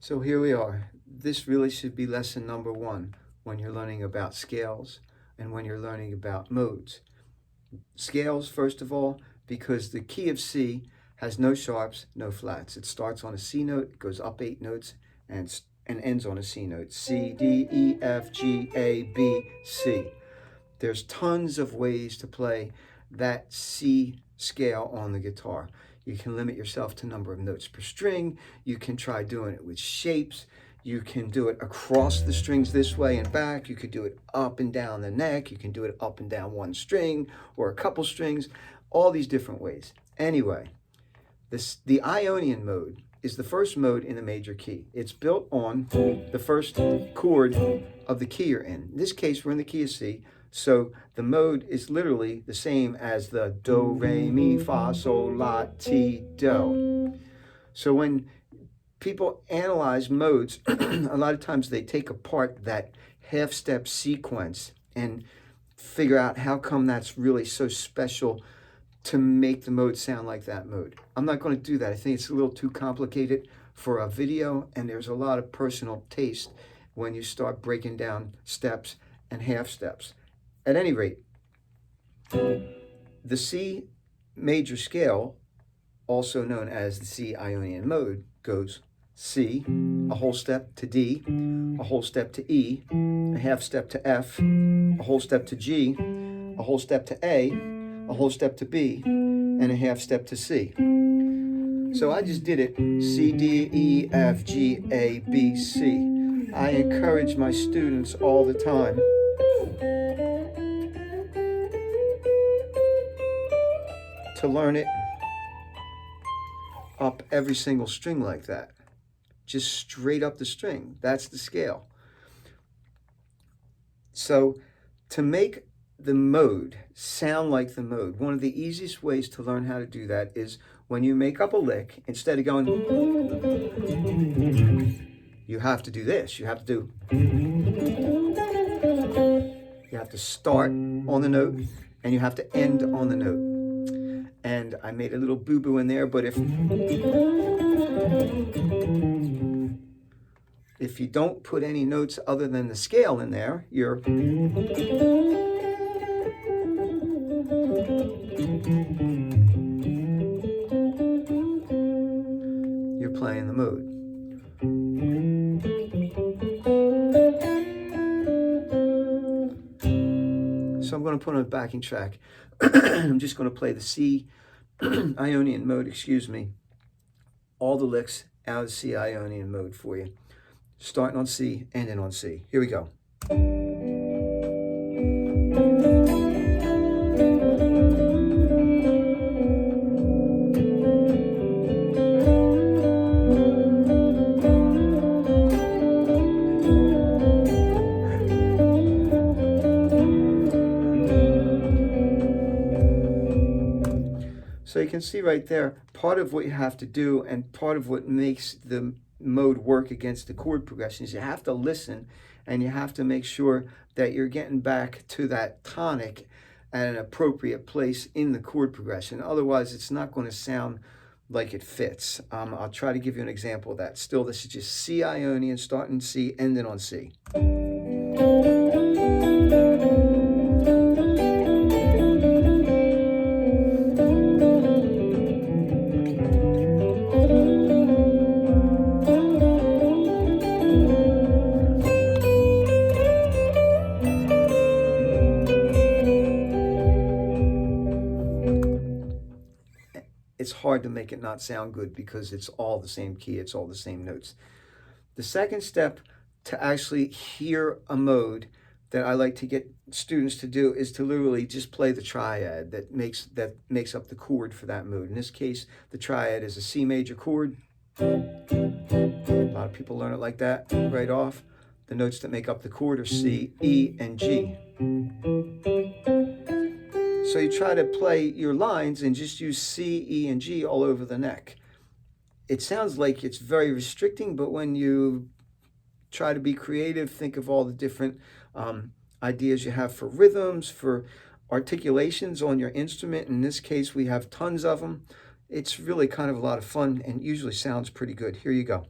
So here we are. This really should be lesson number 1 when you're learning about scales and when you're learning about modes. Scales, first of all, because the key of C has no sharps, no flats. It starts on a C note, it goes up 8 notes, and ends on a C note. C, D, E, F, G, A, B, C. There's tons of ways to play that C scale on the guitar. You can limit yourself to number of notes per string. You can try doing it with shapes. You can do it across the strings this way and back. You could do it up and down the neck. You can do it up and down one string or a couple strings, all these different ways. Anyway, the Ionian mode is the first mode in the major key. It's built on the first chord of the key you're in. In this case, we're in the key of C. So the mode is literally the same as the do, re, mi, fa, sol, la, ti, do. So when people analyze modes, a lot of times they take apart that half-step sequence and figure out how come that's really so special to make the mode sound like that mode. I'm not going to do that. I think it's a little too complicated for a video, and there's a lot of personal taste when you start breaking down steps and half steps. At any rate, the C major scale, also known as the C Ionian mode, goes C, a whole step to D, a whole step to E, a half step to F, a whole step to G, a whole step to A, a whole step to B, and a half step to C. So I just did it C, D, E, F, G, A, B, C. I encourage my students all the time to learn it up every single string like that. Just straight up the string. That's the scale. So to make the mode sound like the mode, one of the easiest ways to learn how to do that is when you make up a lick, instead of going, you have to do this. You have to start on the note and you have to end on the note. And I made a little boo-boo in there, but if you don't put any notes other than the scale in there, you're playing the mode. So I'm going to put on a backing track. I'm just going to play the C Ionian mode, all the licks out of C Ionian mode for you. Starting on C, ending on C. Here we go. So you can see right there, part of what you have to do and part of what makes the mode work against the chord progression is you have to listen and you have to make sure that you're getting back to that tonic at an appropriate place in the chord progression. Otherwise, it's not going to sound like it fits. I'll try to give you an example of that. Still, this is just C Ionian, starting C, ending on C. It's hard to make it not sound good because it's all the same key, it's all the same notes. The second step to actually hear a mode that I like to get students to do is to literally just play the triad that makes up the chord for that mode. In this case, the triad is a C major chord. A lot of people learn it like that right off. The notes that make up the chord are C, E, and G. So you try to play your lines and just use C, E, and G all over the neck. It sounds like it's very restricting, but when you try to be creative, think of all the different ideas you have for rhythms, for articulations on your instrument. In this case, we have tons of them. It's really kind of a lot of fun and usually sounds pretty good. Here you go.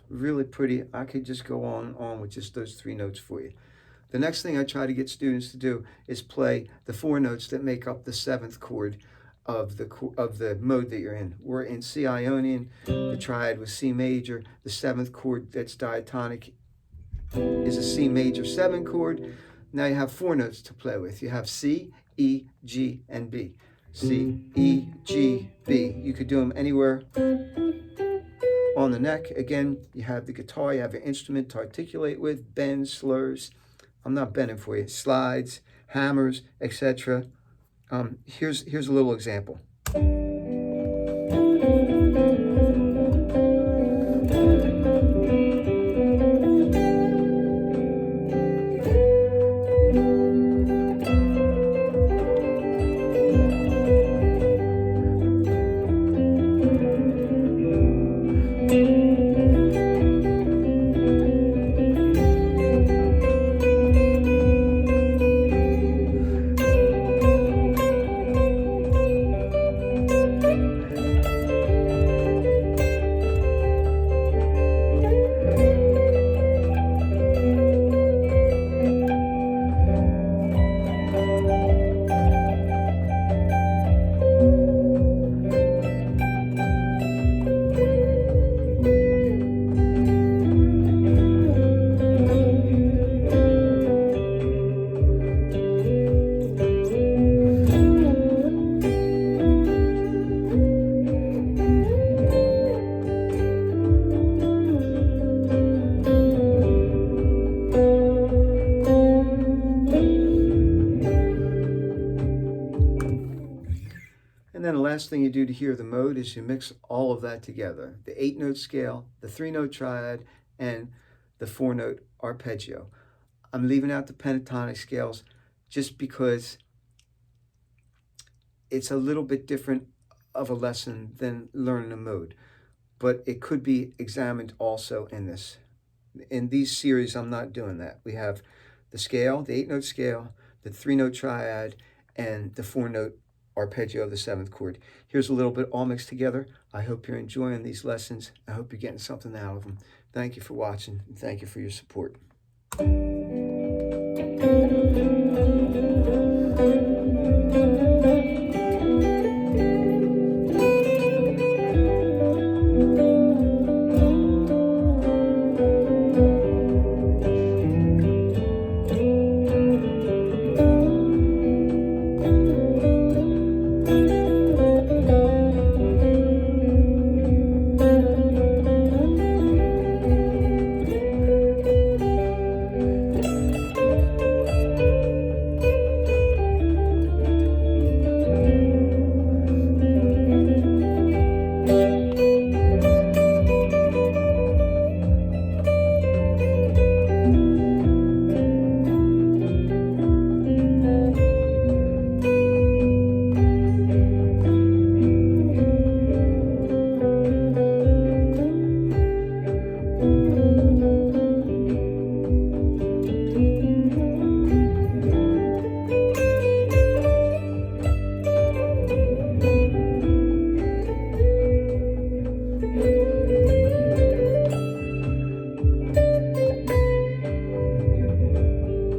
Really pretty. I could just go on with just those 3 notes for you. The next thing I try to get students to do is play the 4 notes that make up the 7th chord of the mode that you're in. We're in C Ionian. The triad was C major. The 7th chord that's diatonic is a C major 7 chord. Now you have 4 notes to play with. You have C, E, G, and B. C, E, G, B. You could do them anywhere on the neck. Again, you have the guitar, you have your instrument to articulate with, bends, slurs. I'm not bending for you. Slides, hammers, etc. Here's a little example. And then the last thing you do to hear the mode is you mix all of that together. The 8-note scale, the 3-note triad, and the 4-note arpeggio. I'm leaving out the pentatonic scales just because it's a little bit different of a lesson than learning a mode. But it could be examined also in this. In these series, I'm not doing that. We have the scale, the 8-note scale, the 3-note triad, and the 4-note arpeggio of the 7th chord. Here's a little bit all mixed together. I hope you're enjoying these lessons. I hope you're getting something out of them. Thank you for watching, and thank you for your support.